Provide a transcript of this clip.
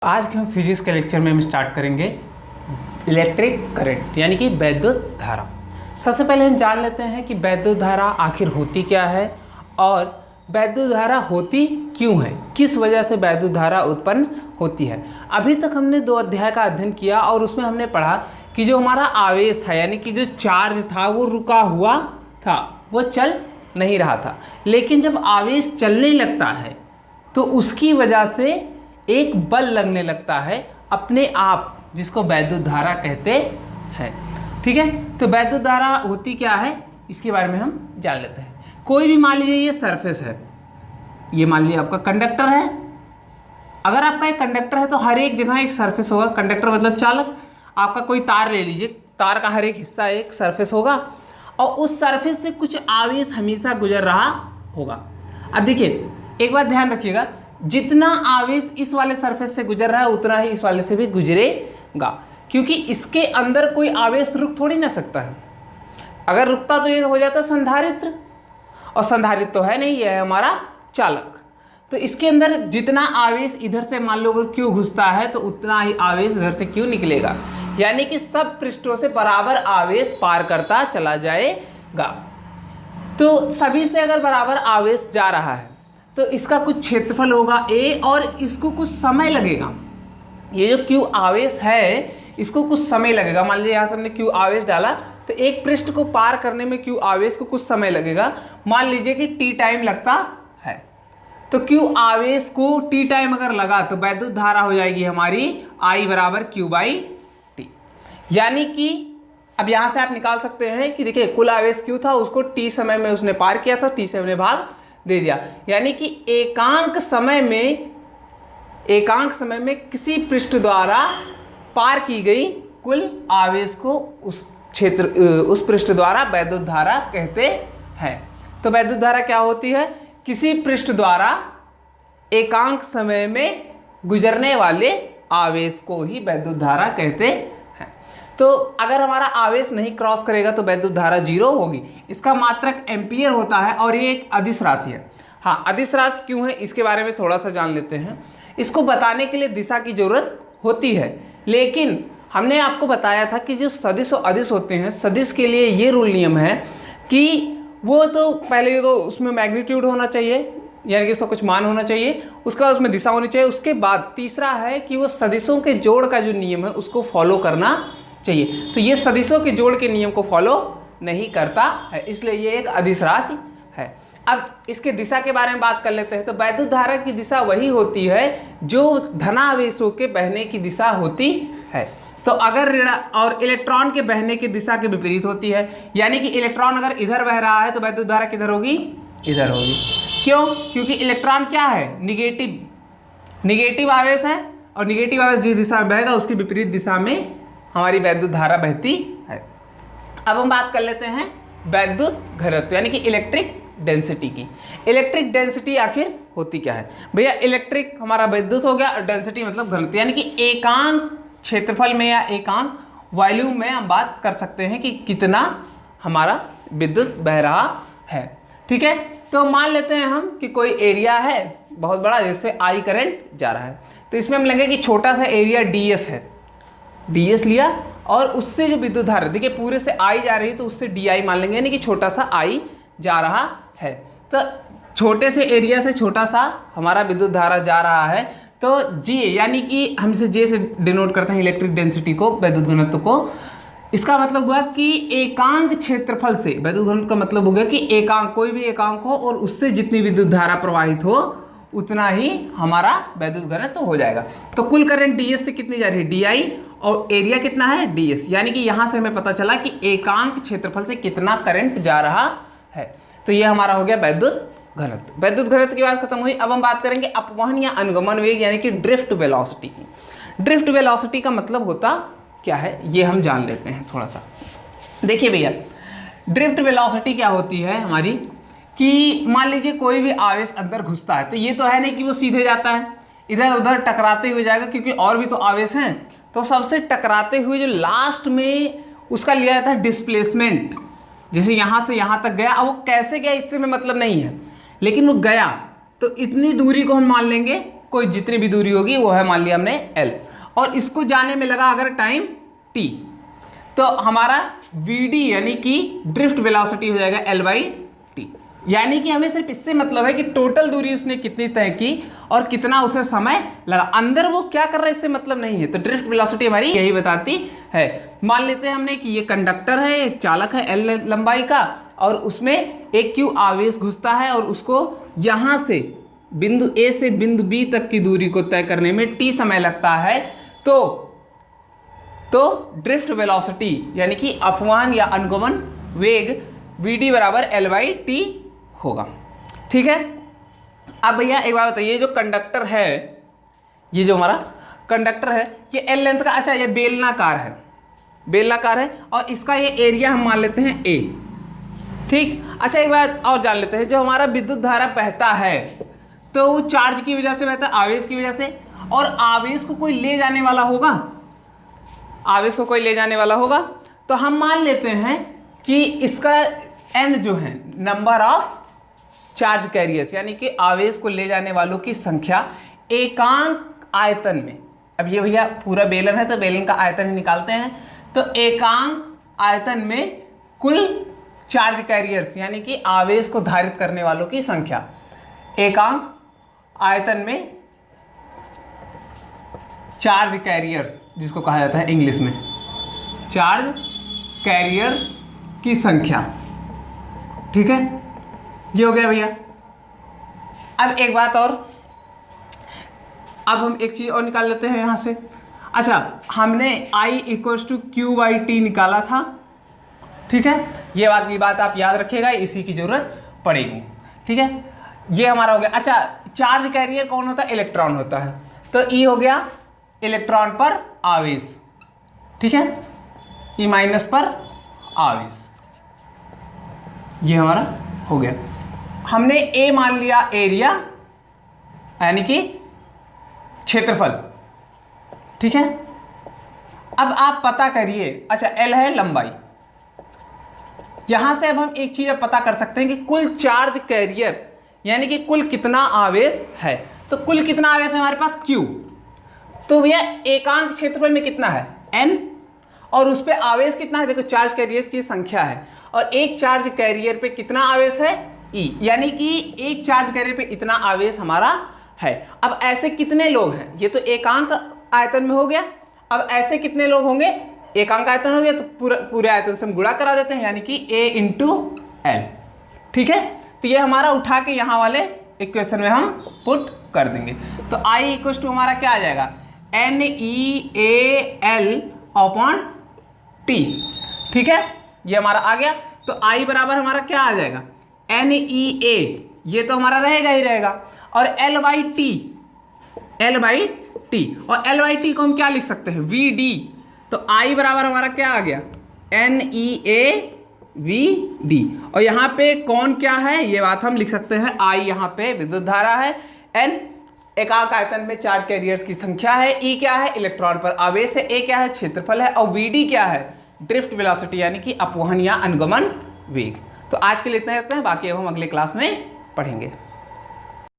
आज के हम फिजिक्स के लेक्चर में हम स्टार्ट करेंगे इलेक्ट्रिक करंट यानी कि वैद्युत धारा। सबसे पहले हम जान लेते हैं कि वैद्युत धारा आखिर होती क्या है और वैद्युत धारा होती क्यों है, किस वजह से वैद्युत धारा उत्पन्न होती है। अभी तक हमने 2 अध्याय का अध्ययन किया और उसमें हमने पढ़ा कि जो हमारा आवेश था यानी कि जो चार्ज था वो रुका हुआ था, वो चल नहीं रहा था। लेकिन जब आवेश चलने लगता है तो उसकी वजह से एक बल लगने लगता है अपने आप, जिसको वैद्युत धारा कहते हैं। ठीक है, तो वैद्युत धारा होती क्या है इसके बारे में हम जान लेते हैं। कोई भी मान लीजिए ये सरफेस है, ये मान लीजिए आपका कंडक्टर है। अगर आपका एक कंडक्टर है तो हर एक जगह एक सरफेस होगा। कंडक्टर मतलब चालक। आपका कोई तार ले लीजिए, तार का हर एक हिस्सा एक सरफेस होगा और उस सरफेस से कुछ आवेश हमेशा गुजर रहा होगा। अब देखिए एक बात ध्यान रखिएगा, जितना आवेश इस वाले सरफेस से गुजर रहा है उतना ही इस वाले से भी गुजरेगा, क्योंकि इसके अंदर कोई आवेश रुक थोड़ी ना सकता है। अगर रुकता तो ये हो जाता संधारित्र, और संधारित्र तो है नहीं, ये है हमारा चालक। तो इसके अंदर जितना आवेश इधर से मान लो अगर क्यू घुसता है तो उतना ही आवेश इधर से क्यू निकलेगा, यानी कि सब पृष्ठों से बराबर आवेश पार करता चला जाएगा। तो सभी से अगर बराबर आवेश जा रहा है तो इसका कुछ क्षेत्रफल होगा a और इसको कुछ समय लगेगा। ये जो q आवेश है इसको कुछ समय लगेगा। मान लीजिए यहाँ से हमने q आवेश डाला तो एक पृष्ठ को पार करने में q आवेश को कुछ समय लगेगा। मान लीजिए कि t टाइम लगता है, तो q आवेश को t टाइम अगर लगा तो वैद्युत धारा हो जाएगी हमारी I बराबर q/t। यानी कि अब यहाँ से आप निकाल सकते हैं कि देखिए कुल आवेश q था, उसको t समय में उसने पार किया था, t से हमने भाग दे दिया, यानी कि एकांक समय में किसी पृष्ठ द्वारा पार की गई कुल आवेश को उस पृष्ठ द्वारा वैद्युत धारा कहते हैं। तो वैद्युत धारा क्या होती है? किसी पृष्ठ द्वारा एकांक समय में गुजरने वाले आवेश को ही वैद्युत धारा कहते हैं। तो अगर हमारा आवेश नहीं क्रॉस करेगा तो वैद्युत धारा 0 होगी। इसका मात्रक एम्पियर होता है और ये एक अदिश राशि है। हाँ, अदिश राशि क्यों है इसके बारे में थोड़ा सा जान लेते हैं। इसको बताने के लिए दिशा की जरूरत होती है, लेकिन हमने आपको बताया था कि जो सदिश और अदिश होते हैं, सदिश के लिए ये रूल नियम है कि वो तो पहले तो उसमें मैग्नीट्यूड होना चाहिए, यानी कि उसका कुछ मान होना चाहिए, उसके बाद उसमें दिशा होनी चाहिए, उसके बाद तीसरा है कि वो सदिशों के जोड़ का जो नियम है उसको फॉलो करना चाहिए। तो ये सदिशों के जोड़ के नियम को फॉलो नहीं करता है, इसलिए ये एक अदिश राशि है। अब इसके दिशा के बारे में बात कर लेते हैं। तो वैद्युत धारा की दिशा वही होती है जो धनावेशों के बहने की दिशा होती है। तो अगर ऋण और इलेक्ट्रॉन के बहने की दिशा के विपरीत होती है, यानी कि इलेक्ट्रॉन अगर इधर बह रहा है तो वैद्युत धारा किधर होगी? इधर होगी। क्यों? क्योंकि इलेक्ट्रॉन क्या है? निगेटिव आवेश है, और निगेटिव आवेश जिस दिशा में बहेगा उसकी विपरीत दिशा में हमारी वैद्युत धारा बहती है। अब हम बात कर लेते हैं वैद्युत घनत्व यानी कि इलेक्ट्रिक डेंसिटी की। इलेक्ट्रिक डेंसिटी आखिर होती क्या है भैया? इलेक्ट्रिक हमारा विद्युत हो गया और डेंसिटी मतलब घनत्व, यानी कि एकांक क्षेत्रफल में या एकांक वॉल्यूम में हम बात कर सकते हैं कि कितना हमारा विद्युत बह रहा है। ठीक है, तो मान लेते हैं हम कि कोई एरिया है बहुत बड़ा जिससे I करंट जा रहा है, तो इसमें हम लेंगे कि छोटा सा एरिया ds है, ds लिया और उससे जो विद्युत धारा, देखिए पूरे से I जा रही है तो उससे di मान लेंगे, यानी कि छोटा सा I जा रहा है। तो छोटे से एरिया से छोटा सा हमारा विद्युत धारा जा रहा है, तो G यानी कि हम इसे J से डिनोट करते हैं इलेक्ट्रिक डेंसिटी को, वैद्युत घनत्व को। इसका मतलब हुआ कि एकांक क्षेत्रफल से, वैद्युत घनत्व का मतलब हो गया कि एकांक, कोई भी एकांक हो और उससे जितनी विद्युत धारा प्रवाहित हो उतना ही हमारा वैद्युत घनत्व हो जाएगा। तो कुल करंट ds से कितनी जा रही है? di, और एरिया कितना है? ds, यानी कि यहाँ से हमें पता चला कि एकांक क्षेत्रफल से कितना करंट जा रहा है। तो ये हमारा हो गया वैद्युत घनत्व। वैद्युत घनत्व की बात खत्म हुई। अब हम बात करेंगे अपवहन या अनुगमन वेग यानी कि ड्रिफ्ट वेलोसिटी की। ड्रिफ्ट वेलोसिटी का मतलब होता क्या है ये हम जान लेते हैं थोड़ा सा। देखिए भैया, ड्रिफ्ट वेलोसिटी क्या होती है हमारी, कि मान लीजिए कोई भी आवेश अंदर घुसता है, तो ये तो है नहीं कि वो सीधे जाता है, इधर उधर टकराते हुए जाएगा, क्योंकि और भी तो आवेश हैं। तो सबसे टकराते हुए जो लास्ट में उसका लिया जाता है डिस्प्लेसमेंट, जैसे यहाँ से यहाँ तक गया। अब वो कैसे गया इससे में मतलब नहीं है, लेकिन वो गया तो इतनी दूरी को हम मान लेंगे कोई जितनी भी दूरी होगी वो है मान लिया हमने l, और इसको जाने में लगा अगर टाइम t, तो हमारा vd यानी कि ड्रिफ्ट वेलोसिटी हो जाएगा l/t। यानी कि हमें सिर्फ इससे मतलब है कि टोटल दूरी उसने कितनी तय की और कितना उसे समय लगा, अंदर वो क्या कर रहा है इससे मतलब नहीं है। तो ड्रिफ्ट वेलोसिटी हमारी यही बताती है। मान लेते हैं हमने कि ये कंडक्टर है, एक चालक है l लंबाई का, और उसमें एक q आवेश घुसता है और उसको यहाँ से बिंदु A से बिंदु B तक की दूरी को तय करने में t समय लगता है। तो ड्रिफ्ट वेलोसिटी यानी कि अपवहन या अनुगमन वेग vd बराबर l/t होगा। ठीक है। अब भैया एक बात बताइए, जो कंडक्टर है, ये जो हमारा कंडक्टर है ये l लेंथ का, अच्छा ये बेलनाकार है, बेलनाकार है, और इसका ये एरिया हम मान लेते हैं a। ठीक। अच्छा एक बात और जान लेते हैं, जो हमारा विद्युत धारा बहता है तो वो चार्ज की वजह से बहता है, आवेश की वजह से, और आवेश को कोई ले जाने वाला होगा, आवेश को कोई ले जाने वाला होगा। तो हम मान लेते हैं कि इसका n जो है नंबर ऑफ चार्ज कैरियर्स, यानी कि आवेश को ले जाने वालों की संख्या एकांक आयतन में। अब ये भैया पूरा बेलन है तो बेलन का आयतन ही निकालते हैं। तो एकांक आयतन में कुल चार्ज कैरियर्स यानी कि आवेश को धारित करने वालों की संख्या, एकांक आयतन में चार्ज कैरियर्स जिसको कहा जाता है इंग्लिश में, चार्ज कैरियर्स की संख्या। ठीक है, ये हो गया भैया। अब एक बात और, अब हम एक चीज और निकाल लेते हैं यहां से। अच्छा, हमने I = Q/T निकाला था। ठीक है, ये बात आप याद रखिएगा, इसी की जरूरत पड़ेगी। ठीक है, ये हमारा हो गया। अच्छा, चार्ज कैरियर कौन होता है? इलेक्ट्रॉन होता है। तो E हो गया इलेक्ट्रॉन पर आवेश। ठीक है, E- पर आवेश, ये हमारा हो गया। हमने A मान लिया एरिया यानी कि क्षेत्रफल। ठीक है, अब आप पता करिए, अच्छा L है लंबाई, यहां से अब हम एक चीज पता कर सकते हैं कि कुल चार्ज कैरियर यानी कि कुल कितना आवेश है। तो कुल कितना आवेश है हमारे पास? Q। तो भैया एकांक क्षेत्रफल में कितना है? N, और उस पर आवेश कितना है? देखो चार्ज कैरियर्स की संख्या है, और एक चार्ज कैरियर पे कितना आवेश है? E, यानी कि एक चार्ज कैरियर पे इतना आवेश हमारा है। अब ऐसे कितने लोग हैं? ये तो एकांक आयतन में हो गया। अब ऐसे कितने लोग होंगे? एकांक आयतन हो गया तो पूरे आयतन से हम गुणा करा देते हैं, यानी कि A × L। ठीक है, तो ये हमारा उठा के यहाँ वाले इक्वेशन में हम पुट कर देंगे। तो I = हमारा क्या आ जाएगा? NeAl/T। ठीक है, ये हमारा आ गया। तो I बराबर हमारा क्या आ जाएगा? NeA, ये तो हमारा रहेगा ही रहेगा, और L/T, और L/T को हम क्या लिख सकते हैं? VD। तो I बराबर हमारा क्या आ गया? NeAVD। और यहाँ पे कौन क्या है ये बात हम लिख सकते हैं। I यहाँ पे विद्युत धारा है, N एकांक आयतन में चार्ज कैरियर्स की संख्या है, E क्या है? इलेक्ट्रॉन पर आवेश है, A क्या है? क्षेत्रफल है, और VD क्या है? ड्रिफ्ट वेलोसिटी यानी कि अपवहन या अनुगमन वेग। तो आज के लिए इतना रखते हैं, बाकी अब हम अगले क्लास में पढ़ेंगे।